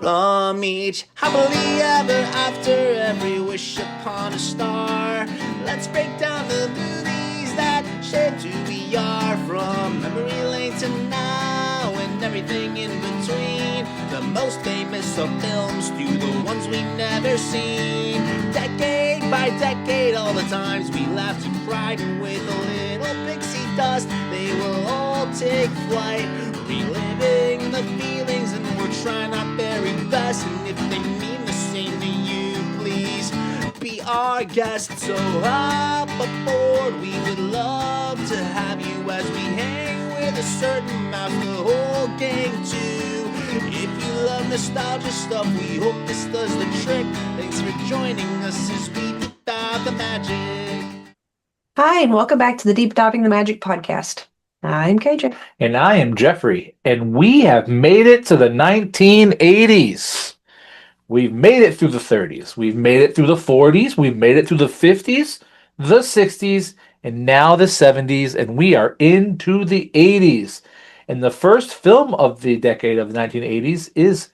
From each happily ever after, every wish upon a star. Let's break down the movies that shaped who we are. From memory lane to now and everything in between. The most famous of films to the ones we've never seen. Decade by decade, all the times we laughed and cried. And with a little pixie dust, they will all take flight. Reliving the feelings, and we're trying our very best. And if they mean the same to you, please be our guest. So hop aboard, we would love to have you as we hang with a certain mouth, the whole gang too. If you love nostalgia stuff, we hope this does the trick. Thanks for joining us as we deep dive the magic. Hi, and welcome back to the Deep Diving the Magic podcast. I'm KJ. And I am Jeffrey, and we have made it to the 1980s. We've made it through the 30s. We've made it through the 40s. We've made it through the 50s, the 60s, and now the 70s, and we are into the 80s. And the first film of the decade of the 1980s is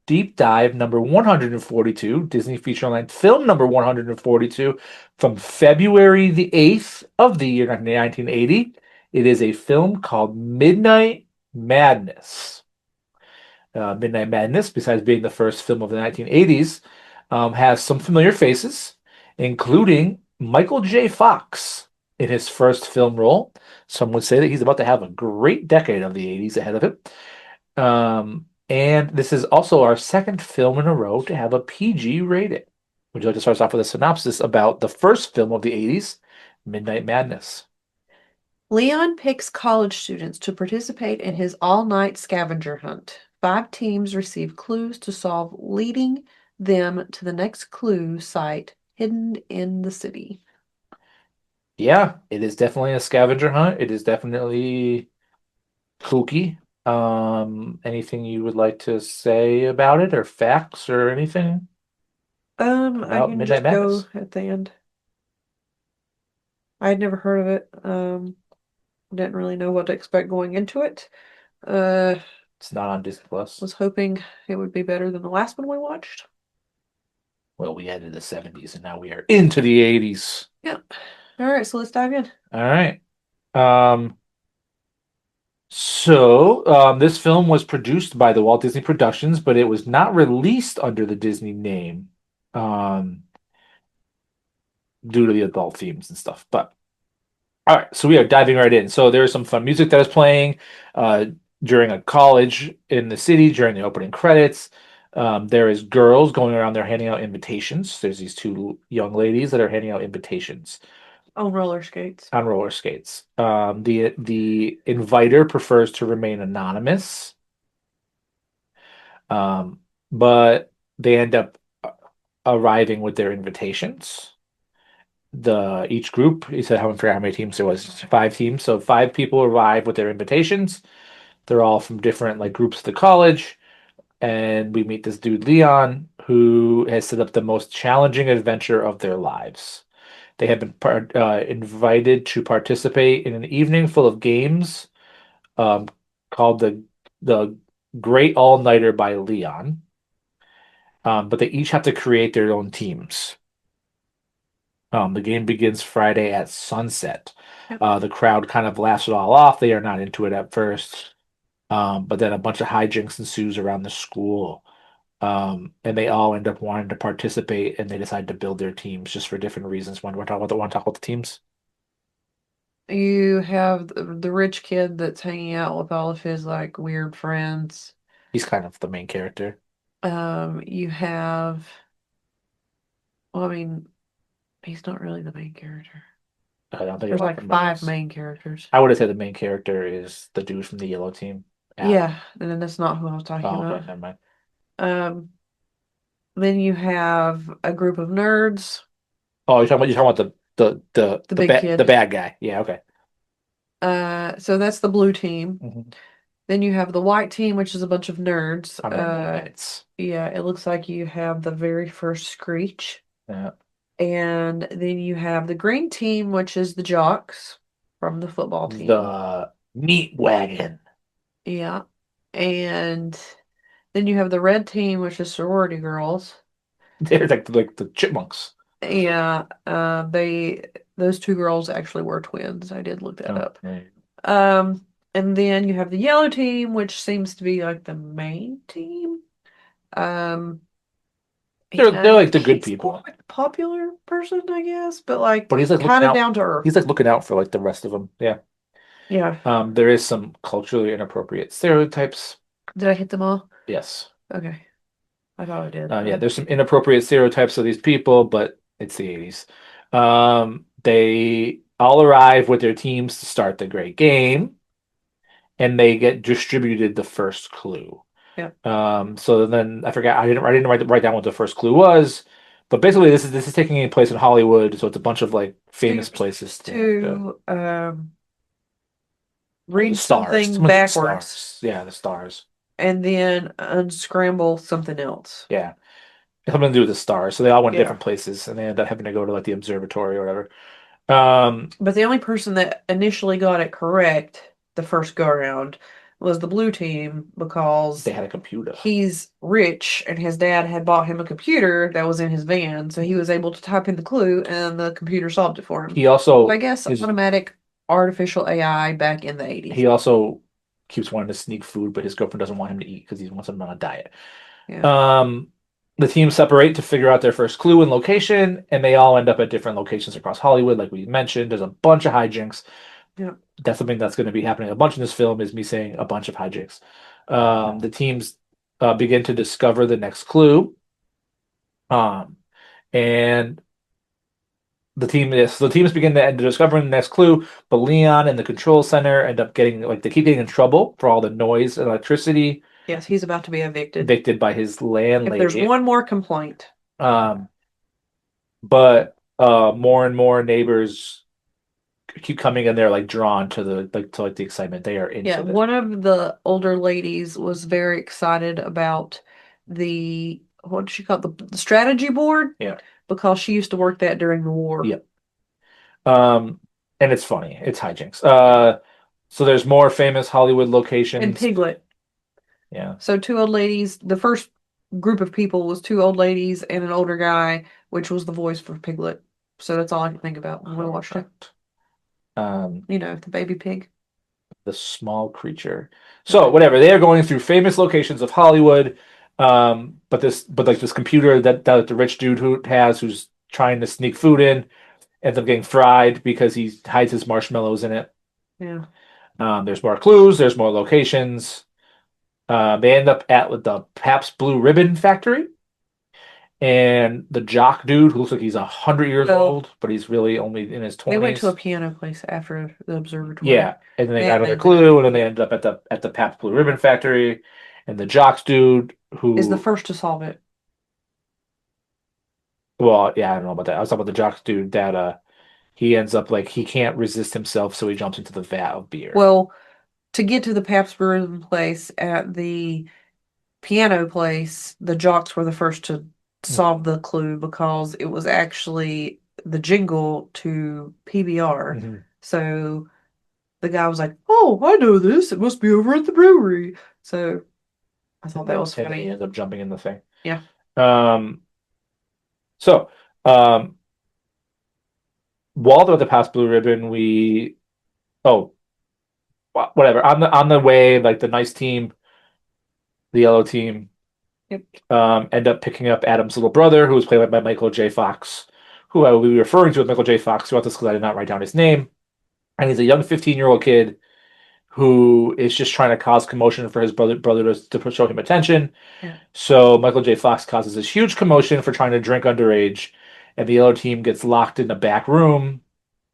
Deep Dive number 142, Disney feature-length film number 142, from February the 8th of the year 1980. It is a film called Midnight Madness. Midnight Madness, besides being the first film of the 1980s, has some familiar faces, including Michael J. Fox in his first film role. Some would say that he's about to have a great decade of the 80s ahead of him. And this is also our second film in a row to have a PG rating. Would you like to start us off with a synopsis about the first film of the 80s, Midnight Madness? Leon picks college students to participate in his all-night scavenger hunt. 5 teams receive clues to solve, leading them to the next clue site hidden in the city. Yeah, it is definitely a scavenger hunt. It is definitely kooky. Anything you would like to say about it, or facts, or anything I about can Midnight just go Madness? at the end. I had never heard of it. Didn't really know what to expect going into it. It's not on Disney Plus. Was hoping it would be better than the last one we watched. Well, we ended the 70s and now we are into the 80s. Yeah. All right, so let's dive in. All right. This film was produced by the Walt Disney Productions, but it was not released under the Disney name, due to the adult themes and stuff. But all right, so we are diving right in. So there's some fun music that is playing during a college in the city during the opening credits. There is girls going around there handing out invitations. There's these 2 young ladies that are handing out invitations On roller skates. on roller skates. The inviter prefers to remain anonymous, but they end up arriving with their invitations. Each group, he said, I haven't forgot how many teams there was. 5 teams, so 5 people arrive with their invitations. They're all from different groups of the college, and we meet this dude Leon, who has set up the most challenging adventure of their lives. They have been invited to participate in an evening full of games, called the Great All-Nighter by Leon. But they each have to create their own teams. The game begins Friday at sunset. Yep. The crowd kind of laughs it all off. They are not into it at first. But then a bunch of hijinks ensues around the school. And they all end up wanting to participate, and they decide to build their teams just for different reasons. Want to talk about the teams? You have the rich kid that's hanging out with all of his weird friends. He's kind of the main character. You have, well, I mean, he's not really the main character. I don't think There's about him, 5 main characters. I would have said the main character is the dude from the yellow team. Yeah, and then that's not who I was talking Oh, about. okay, never mind. Then you have a group of nerds. Oh, you're talking about The big kid. the bad guy. Yeah, okay. So that's the blue team. Mhm. Then you have the white team, which is a bunch of nerds. I remember Knights. Yeah, it looks like you have the very first Screech. Yeah. And then you have the green team, which is the jocks from the football team. The meat wagon. Yeah. And Then you have the red team, which is sorority girls. They're like the chipmunks. Yeah, those two girls actually were twins. I did look that Oh, up. right. And then you have the yellow team, which seems to be like the main team. Um, They're and like the good he's people. more like a popular person, I guess, but like But he's like looking kind of out. down to earth. He's like looking out for like the rest of them. Yeah. Yeah. There is some culturally inappropriate stereotypes. Did I hit them all? Yes. Okay. I thought I did. Yeah, there's some inappropriate stereotypes of these people, but it's the 80s. They all arrive with their teams to start the great game, and they get distributed the first clue. Yeah. So then I forgot I didn't write down what the first clue was, but basically this is taking place in Hollywood, so it's a bunch of like famous places to go. To The read stars. something Some of the backwards stars. Yeah, the stars. and then unscramble something else. Yeah. Something to do with the stars. So they all went Yeah. different places, and they ended up having to go to like the observatory or whatever. Um, But the only person that initially got it correct the first go around was the blue team because they had a computer. he's rich and his dad had bought him a computer that was in his van, so he was able to type in the clue and the computer solved it for him. He also So I guess automatic artificial AI back in the 80s. he also keeps wanting to sneak food, but his girlfriend doesn't want him to eat because he wants him on a diet. Yeah. The teams separate to figure out their first clue and location, and they all end up at different locations across Hollywood, like we mentioned. There's a bunch of hijinks. Yeah. That's something that's going to be happening a bunch in this film, is me saying a bunch of hijinks. The teams begin to discover the next clue. And the teams begin to end discovering the next clue, but Leon and the control center end up getting they keep getting in trouble for all the noise and electricity. Yes, he's about to be evicted. Evicted by his landlady. If there's one more complaint. But more and more neighbors keep coming and they're like drawn to the excitement. They are into it. One of the older ladies was very excited about the what did she call it? The strategy board? Yeah. Because she used to work that during the war. Yep. And it's funny. It's hijinks. So there's more famous Hollywood locations. And Piglet. Yeah. So two old ladies. The first group of people was two old ladies and an older guy, which was the voice for Piglet. So that's all I can think about when we watched it. The baby pig. The small creature. So whatever, they are going through famous locations of Hollywood. But this computer that the rich dude who's trying to sneak food in ends up getting fried because he hides his marshmallows in it. Yeah. There's more clues. There's more locations. They end up at the Pabst Blue Ribbon factory, and the jock dude who looks like he's 100 years old, but he's really only in his 20s. They went to a piano place after the observatory. Yeah, and then they got another clue, and then they ended up at the Pabst Blue Ribbon factory, and the jocks dude who is the first to solve it. Well, yeah, I don't know about that. I was talking about the jocks dude that he ends up he can't resist himself, so he jumps into the vat of beer. Well, to get to the Pabst Blue Ribbon place at the piano place, the jocks were the first to solve the clue because it was actually the jingle to PBR. Mm-hmm. So the guy was like, "Oh, I know this. It must be over at the brewery." So I thought that was funny. He ends up jumping in the thing. Yeah. So, while they're at the Pabst Blue Ribbon, whatever. On the way, the nice team, the yellow team, Yep. End up picking up Adam's little brother, who was played by Michael J. Fox, who I will be referring to as Michael J. Fox throughout this because I did not write down his name. And he's a young 15-year-old kid who is just trying to cause commotion for his brother to show him attention. Yeah. So Michael J. Fox causes this huge commotion for trying to drink underage, and the yellow team gets locked in the back room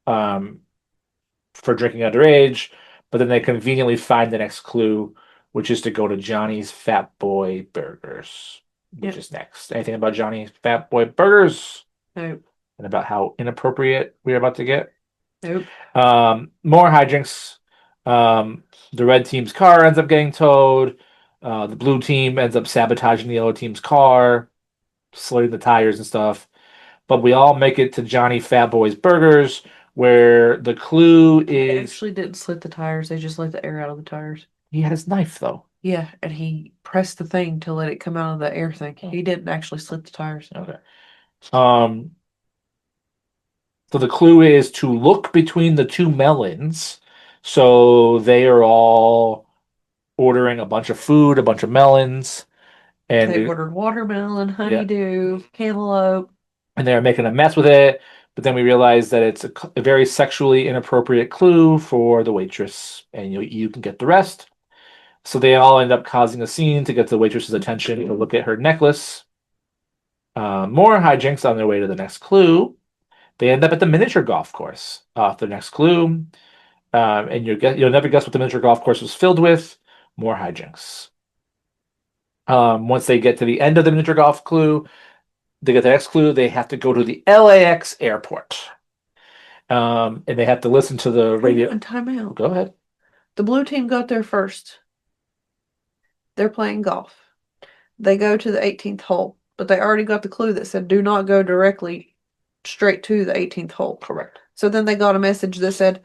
for drinking underage, but then they conveniently find the next clue, which is to go to Johnny's Fat Boy Burgers, which is next. Anything about Johnny's Fat Boy Burgers? Nope. And about how inappropriate we're about to get? Nope. More hijinks. The red team's car ends up getting towed. The blue team ends up sabotaging the yellow team's car, slitting the tires and stuff. But we all make it to Johnny Fat Boy's Burgers, where the clue is... They actually didn't slit the tires. They just let the air out of the tires. He had his knife, though. Yeah, and he pressed the thing to let it come out of the air thing. He didn't actually slit the tires. Okay. So the clue is to look between the two melons. So they are all ordering a bunch of food, a bunch of melons, and They ordered watermelon, yeah, honeydew, cantaloupe. and they're making a mess with it. But then we realize that it's a very sexually inappropriate clue for the waitress, and you can get the rest. So they all end up causing a scene to get the waitress's attention to look at her necklace. More hijinks on their way to the next clue. They end up at the miniature golf course. The next clue, and you'll never guess what the miniature golf course was filled with. More hijinks. Once they get to the end of the miniature golf clue, they get the next clue. They have to go to the LAX airport, and they have to listen to the radio. And time out. Go ahead. The blue team got there first. They're playing golf. They go to the 18th hole, but they already got the clue that said do not go directly straight to the 18th hole. Correct. So then they got a message that said,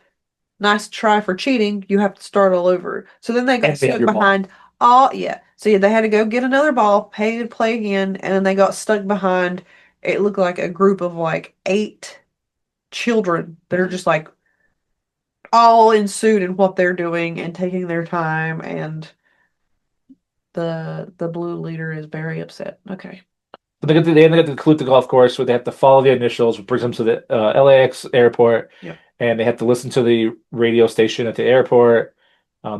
nice try for cheating. You have to start all over. So then they got And they have stuck your ball. behind. Oh, yeah. So yeah, they had to go get another ball, pay to play again, and then they got stuck behind. It looked like a group of like 8 children that are just like all ensued in what they're doing and taking their time, and the blue leader is very upset. Okay. But they end up at the Clute golf course where they have to follow the initials, which brings them to the LAX airport, Yep. and they have to listen to the radio station at the airport.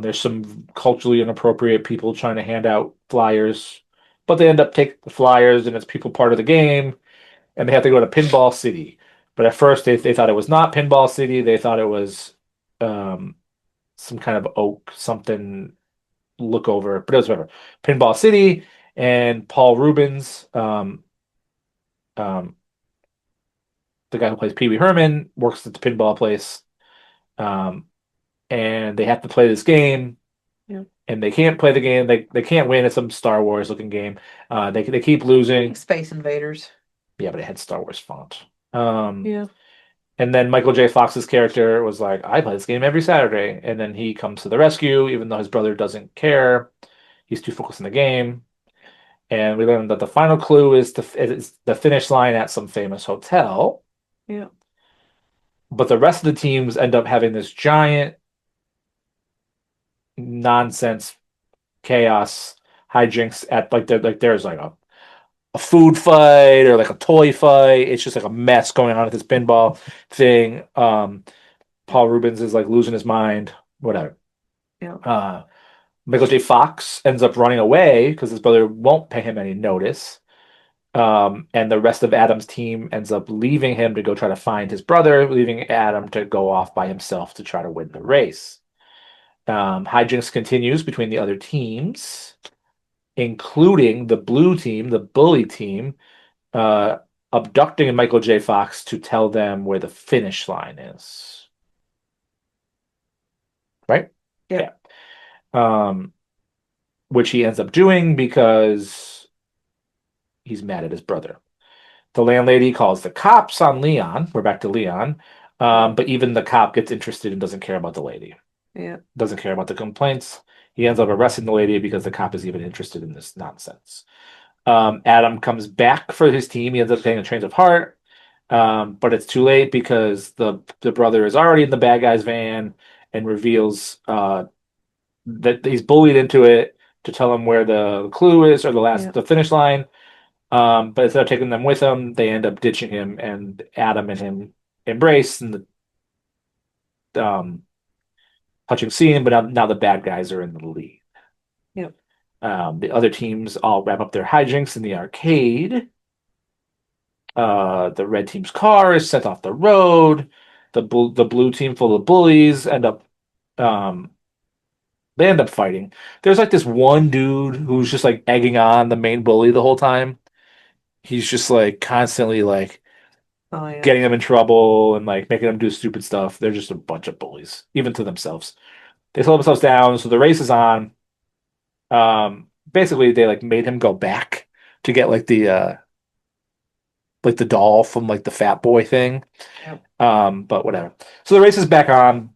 There's some culturally inappropriate people trying to hand out flyers, but they end up taking the flyers, and it's people part of the game, and they have to go to Pinball City. But at first, they thought it was not Pinball City. They thought it was some kind of oak something look over, but it was whatever. Pinball City, and Paul Rubens, um, the guy who plays Pee Wee Herman, works at the pinball place, um, and they have to play this game. Yeah. And they can't play the game. They can't win. It's some Star Wars looking game. They keep losing. Space Invaders. Yeah, but it had Star Wars font. Yeah. And then Michael J. Fox's character was like, I play this game every Saturday. And then he comes to the rescue, even though his brother doesn't care. He's too focused on the game. And we learned that the final clue is the finish line at some famous hotel. Yeah. But the rest of the teams end up having this giant nonsense chaos hijinks at there's like a food fight or like a toy fight. It's just like a mess going on at this pinball thing. Paul Rubens is like losing his mind, whatever. Yeah. Michael J. Fox ends up running away because his brother won't pay him any notice. And the rest of Adam's team ends up leaving him to go try to find his brother, leaving Adam to go off by himself to try to win the race. Hijinks continues between the other teams, including the blue team, the bully team, abducting Michael J. Fox to tell them where the finish line is. Right? Yeah. Which he ends up doing because he's mad at his brother. The landlady calls the cops on Leon. We're back to Leon. But even the cop gets interested and doesn't care about the lady. Yeah. Doesn't care about the complaints. He ends up arresting the lady because the cop is even interested in this nonsense. Adam comes back for his team. He ends up getting a change of heart. But it's too late because the brother is already in the bad guy's van and reveals that he's bullied into it to tell him where the clue is or the finish line. But instead of taking them with him, they end up ditching him, and Adam and him embrace and the touching scene. But now the bad guys are in the lead. Yep. The other teams all wrap up their hijinks in the arcade. The red team's car is sent off the road. The blue team, full of bullies, end up fighting. There's like this one dude who's just like egging on the main bully the whole time. He's just like constantly like getting them in trouble and like making them do stupid stuff. They're just a bunch of bullies, even to themselves. They slow themselves down, so the race is on. Basically, they like made him go back to get like the doll from like the Fat Boy thing. Yep. But whatever. So the race is back on.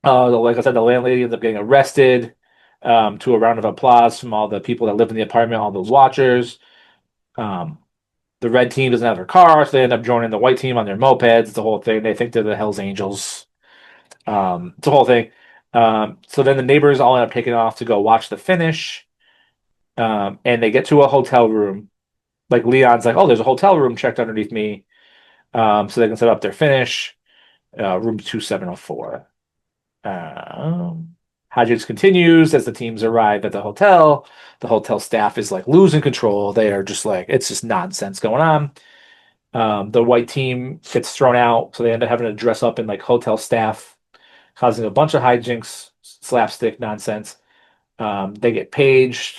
Like I said, the landlady ends up getting arrested. to a round of applause from all the people that live in the apartment, all those watchers. Um, the red team doesn't have their car, so they end up joining the white team on their mopeds. It's the whole thing. They think they're the Hells Angels. It's a whole thing. So then the neighbors all end up taking off to go watch the finish. And they get to a hotel room. Like Leon's like, oh, there's a hotel room checked underneath me. So they can set up their finish. Room 2704. Hijinks continues as the teams arrive at the hotel. The hotel staff is like losing control. They are just like, it's just nonsense going on. The white team gets thrown out, so they end up having to dress up in like hotel staff, causing a bunch of hijinks, slapstick nonsense. They get paged,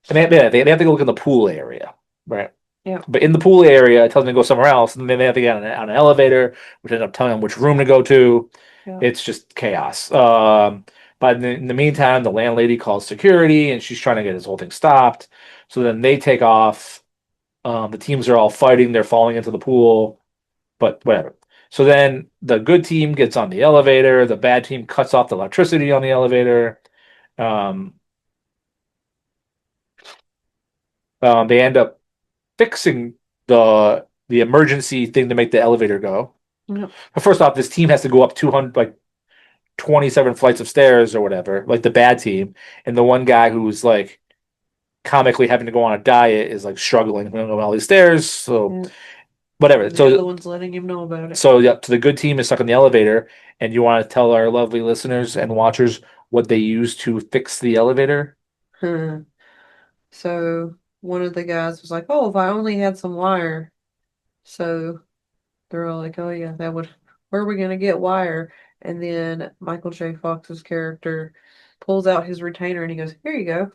and they have to go look in the pool area, right? Yeah. But in the pool area, it tells them to go somewhere else, and then they have to get on an elevator, which ends up telling them which room to go to. Yeah. It's just chaos. But in the meantime, the landlady calls security, and she's trying to get this whole thing stopped. So then they take off. The teams are all fighting. They're falling into the pool, but whatever. So then the good team gets on the elevator. The bad team cuts off the electricity on the elevator. Um, they end up fixing the emergency thing to make the elevator go. Yep. But first off, this team has to go up 200 like 27 flights of stairs or whatever, like the bad team, and the one guy who's like comically having to go on a diet is like struggling going up all these stairs. So Yeah. whatever. And the So other one's letting him know about it. so yeah, so the good team is stuck in the elevator, and you want to tell our lovely listeners and watchers what they use to fix the elevator? So one of the guys was like, "Oh, if I only had some wire." So they're all like, "Oh yeah, that would. Where are we gonna get wire?" And then Michael J. Fox's character pulls out his retainer and he goes, "Here you go."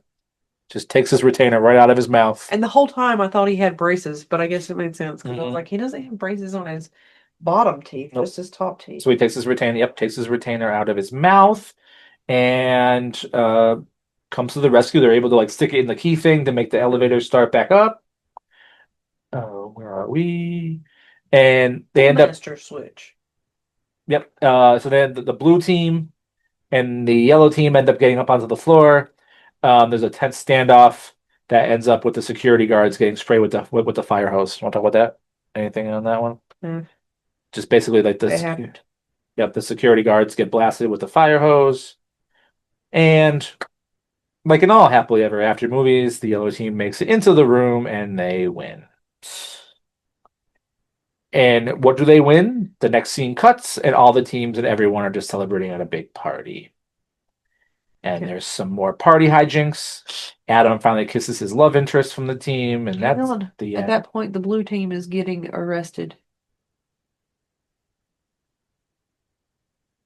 Just takes his retainer right out of his mouth. And the whole time I thought he had braces, but I guess it made sense because I was Mhm. like, he doesn't have braces on his bottom teeth, Nope. just his top teeth. So he takes his retainer, takes his retainer out of his mouth and comes to the rescue. They're able to like stick it in the key thing to make the elevator start back up. Oh, where are we? And they end up, Master switch. yep. So then the blue team and the yellow team end up getting up onto the floor. There's a tense standoff that ends up with the security guards getting sprayed with the fire hose. Want to talk about that? Anything on that one? Mm. Just basically like It this. happened. Yep, the security guards get blasted with the fire hose. And like in all happily ever after movies, the yellow team makes it into the room and they win. And what do they win? The next scene cuts, and all the teams and everyone are just celebrating at a big party. And Okay. there's some more party hijinks. Adam finally kisses his love interest from the team, and Hang that's on. the At end. that point, the blue team is getting arrested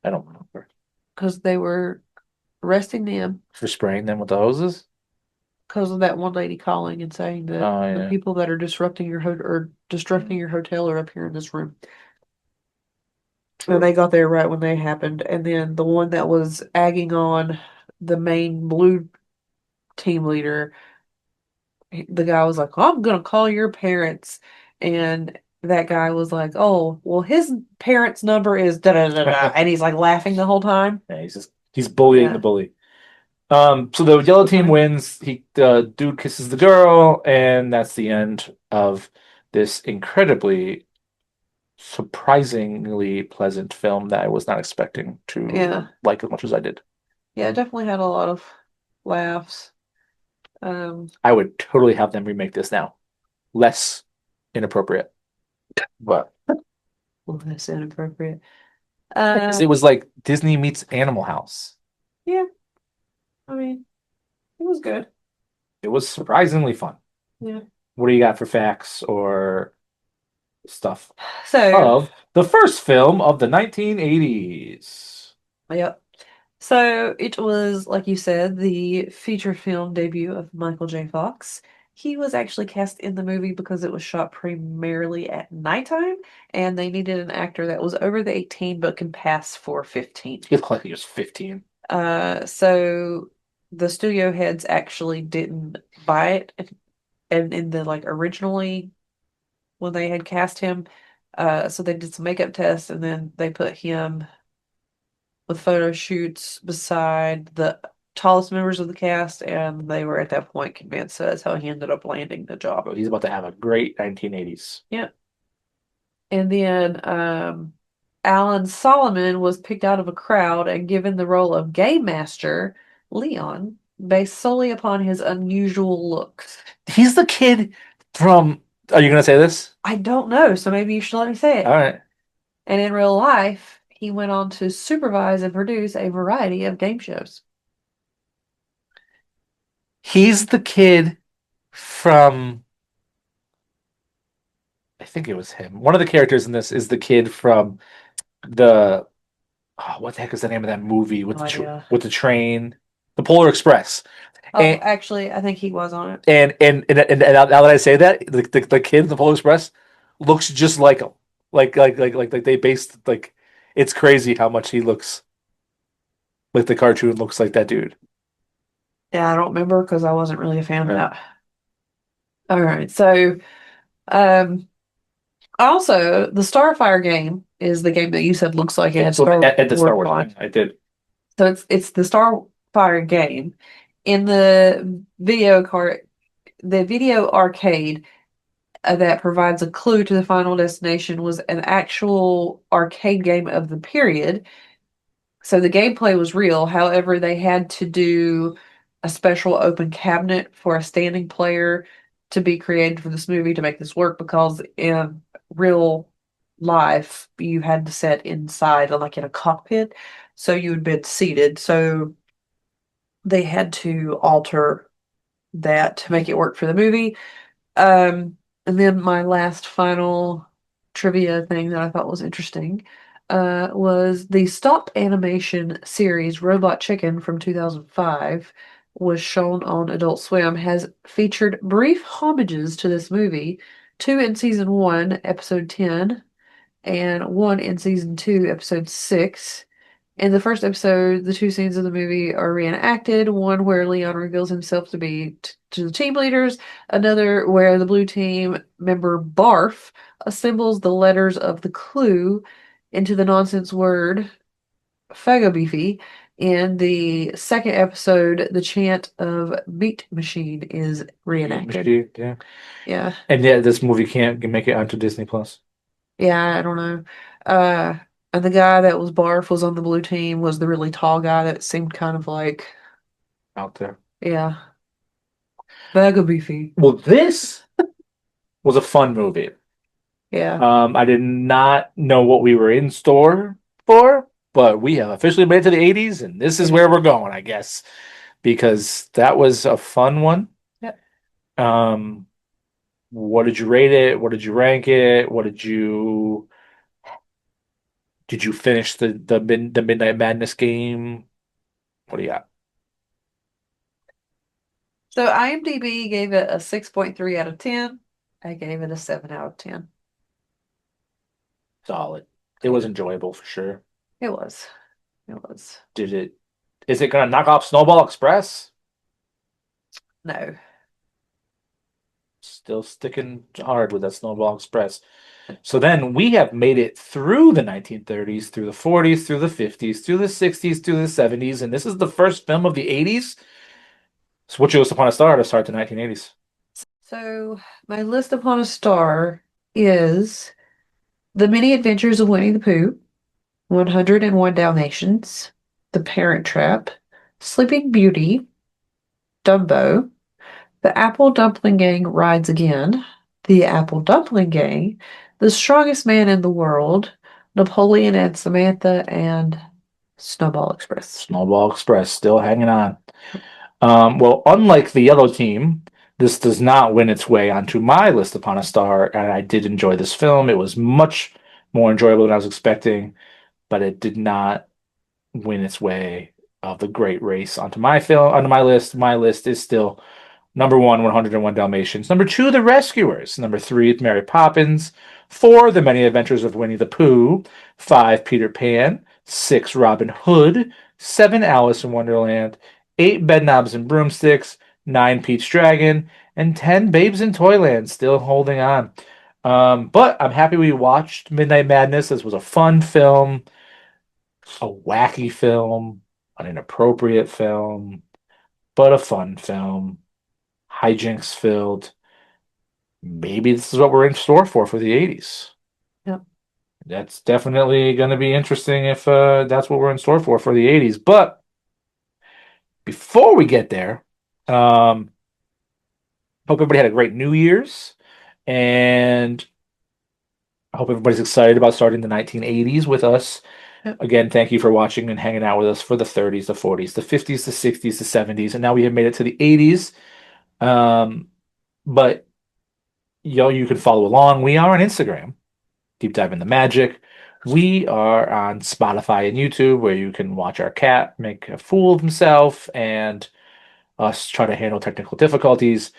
I don't remember. because they were arresting them For spraying them with the hoses? because of that one lady calling and saying that Oh, the yeah. people that are disrupting your hotel are up here in this room. And they got there right when they happened. And then the one that was egging on the main blue team leader, the guy was like, "Oh, I'm gonna call your parents." And that guy was like, "Oh, well, his parents' number is da da da da," and he's like laughing the whole time. Yeah, he's bullying Yeah. the bully. So the yellow team Funny. wins. The dude kisses the girl, and that's the end of this incredibly, surprisingly pleasant film that I was not expecting to Yeah. like as much as I did. Yeah, it definitely had a lot of laughs. I would totally have them remake this now. Less inappropriate. But Well, that's inappropriate. 'cause it was like Disney meets Animal House. Yeah, I mean, it was good. It was surprisingly fun. Yeah. What do you got for facts or stuff So, of the first film of the 1980s? yep. So it was, like you said, the feature film debut of Michael J. Fox. He was actually cast in the movie because it was shot primarily at nighttime, and they needed an actor that was over the 18 but can pass for 15. He looked like he was 15. So the studio heads actually didn't buy it, and in the like originally when they had cast him, so they did some makeup tests and then they put him with photo shoots beside the tallest members of the cast, and they were at that point convinced that's how he ended up landing the job. He's about to have a great 1980s. Yeah. And then Alan Solomon was picked out of a crowd and given the role of Game Master Leon, based solely upon his unusual looks. He's the kid from. Are you going to say this? I don't know, so maybe you should let me say it. All right. And in real life, he went on to supervise and produce a variety of game shows. He's the kid from. I think it was him. One of the characters in this is the kid from the. Oh, what the heck is the name of that movie with No the idea. with the train, the Polar Express? Oh, And actually, I think he was on it. and now that I say that, the kid in the Polar Express looks just like him. Like they based like it's crazy how much he looks like the cartoon looks like that dude. Yeah, I don't remember because I wasn't really a fan of Yeah. that. All right, so um, also the Starfire game is the game that you said looks like it had Star At the Star Wars on. thing, I did. So it's the Starfire game. In the video arcade that provides a clue to the final destination was an actual arcade game of the period. So the gameplay was real. However, they had to do a special open cabinet for a standing player to be created for this movie to make this work because in real life you had to sit inside like in a cockpit. So you would be seated. So they had to alter that to make it work for the movie. And then my last final trivia thing that I thought was interesting was the stop animation series Robot Chicken from 2005 was shown on Adult Swim, has featured brief homages to this movie, two in season 1, episode 10, and one in season 2, episode 6. In the first episode, the two scenes of the movie are reenacted, one where Leon reveals himself to be to the team leaders, another where the blue team member Barf assembles the letters of the clue into the nonsense word Fagabeefy. In the second episode, the chant of Meat Machine is reenacted. Yeah. Yeah. And yeah, this movie can't make it onto Disney Plus. Yeah, I don't know. And the guy that was Barf was on the blue team was the really tall guy that seemed kind of like, Out there. yeah, mega beefy. Well, this was a fun movie. Yeah. I did not know what we were in store for, but we have officially made it to the 80s, and this is where we're going, I guess, because that was a fun one. Yep. What did you rate it? What did you rank it? Did you finish the Midnight Madness game? What do you got? So IMDb gave it a 6.3 out of 10. I gave it a 7 out of 10. Solid. It was enjoyable for sure. It was. It was. Is it gonna knock off Snowball Express? No. Still sticking hard with that Snowball Express. So then we have made it through the 1930s, through the 40s, through the 50s, through the 60s, through the 70s, and this is the first film of the 80s. So what you list upon a star to start the 1980s? So my list upon a star is The Many Adventures of Winnie the Pooh, 101 Dalmatians, The Parent Trap, Sleeping Beauty, Dumbo, The Apple Dumpling Gang Rides Again, The Apple Dumpling Gang, The Strongest Man in the World, Napoleon and Samantha, and Snowball Express. Snowball Express still hanging on. Well, unlike the yellow team, this does not win its way onto my list upon a star, and I did enjoy this film. It was much more enjoyable than I was expecting, but it did not win its way of the Great Race onto my film, onto my list. My list is still number 1, 101 Dalmatians. Number 2, The Rescuers. Number 3, Mary Poppins. 4, The Many Adventures of Winnie the Pooh. 5, Peter Pan. 6, Robin Hood. 7, Alice in Wonderland. 8, Bedknobs and Broomsticks. 9, Pete's Dragon. And 10, Babes in Toyland. Still holding on. But I'm happy we watched Midnight Madness. This was a fun film, a wacky film, an inappropriate film. but a fun film, hijinks filled. Maybe this is what we're in store for the 80s. Yep. That's definitely going to be interesting if that's what we're in store for the 80s. But before we get there, hope everybody had a great New Year's, and I hope everybody's excited about starting the 1980s with us. Yep. Again, thank you for watching and hanging out with us for the 30s, the 40s, the 50s, the 60s, the 70s, and now we have made it to the 80s. But you can follow along. We are on Instagram, Deep Dive in the Magic. We are on Spotify and YouTube, where you can watch our cat make a fool of himself and us try to handle technical difficulties.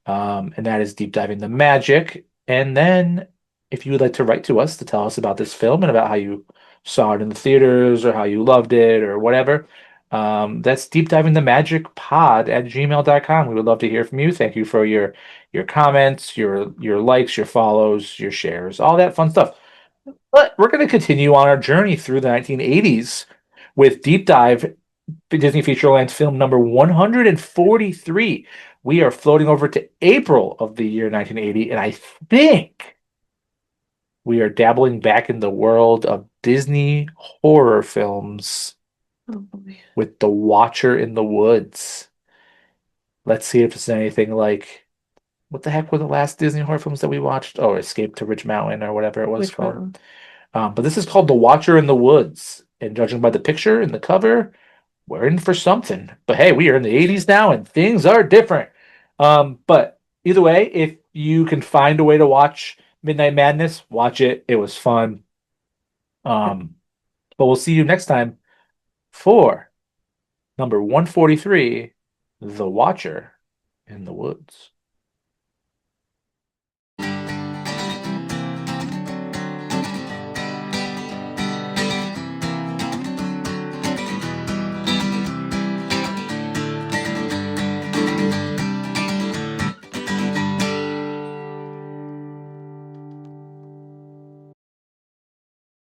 And that is Deep Diving the Magic. And then, if you would like to write to us to tell us about this film and about how you saw it in the theaters or how you loved it or whatever, that's Deep Diving the Magic pod at gmail.com. We would love to hear from you. Thank you for your comments, your likes, your follows, your shares, all that fun stuff. But we're going to continue on our journey through the 1980s with Deep Dive Disney Featureland film number 143. We are floating over to April of the year 1980, and I think we are dabbling back in the world of Disney horror films Oh boy. with The Watcher in the Woods. Let's see if it's anything like, what the heck were the last Disney horror films that we watched? Oh, Escape to Ridge Mountain or whatever it was Which called. one? But this is called The Watcher in the Woods. And judging by the picture and the cover, we're in for something. But hey, we are in the 80s now and things are different. But either way, if you can find a way to watch Midnight Madness, watch it. It was fun. But we'll see you next time for number 143, The Watcher in the Woods.